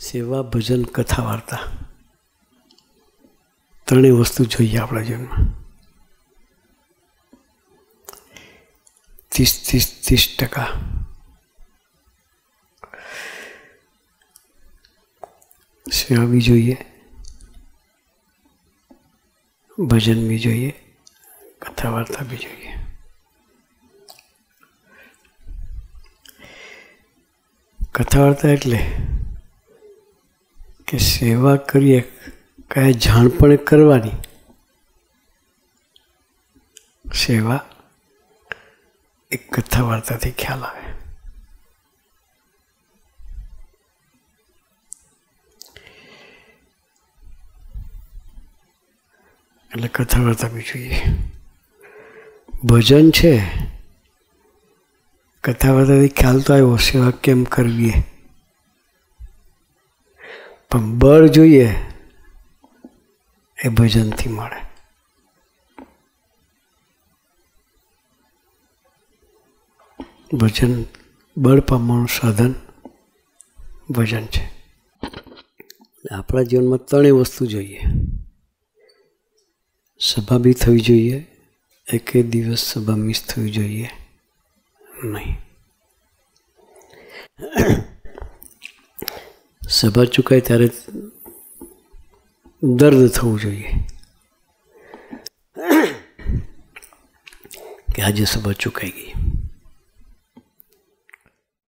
સેવા, ભજન, કથા, વાર્તા ત્રણેય વસ્તુ જોઈએ આપણા જીવનમાં. 30% સેવા બી જોઈએ, ભજન બી જોઈએ, કથા વાર્તા બી જોઈએ. કથા વાર્તા એટલે કે સેવા કરીએ કયા જાણપણે કરવાની. સેવા એક કથા વાર્તાથી ખ્યાલ આવે. એટલે કથા વાર્તા બી જોઈએ. ભજન છે, કથા વાર્તાથી ખ્યાલ તો આવ્યો સેવા કેમ કરવી, પણ બળ જોઈએ એ ભજનથી મળે. ભજન બળ પામવાનું સાધન ભજન છે. આપણા જીવનમાં ત્રણેય વસ્તુ જોઈએ. સભા બી થવી જોઈએ, એકે દિવસ સભા મિસ થવી જોઈએ નહીં. સભા ચૂકાય ત્યારે દર્દ થવું જોઈએ કે આજે સભા ચૂકાઈ ગઈ.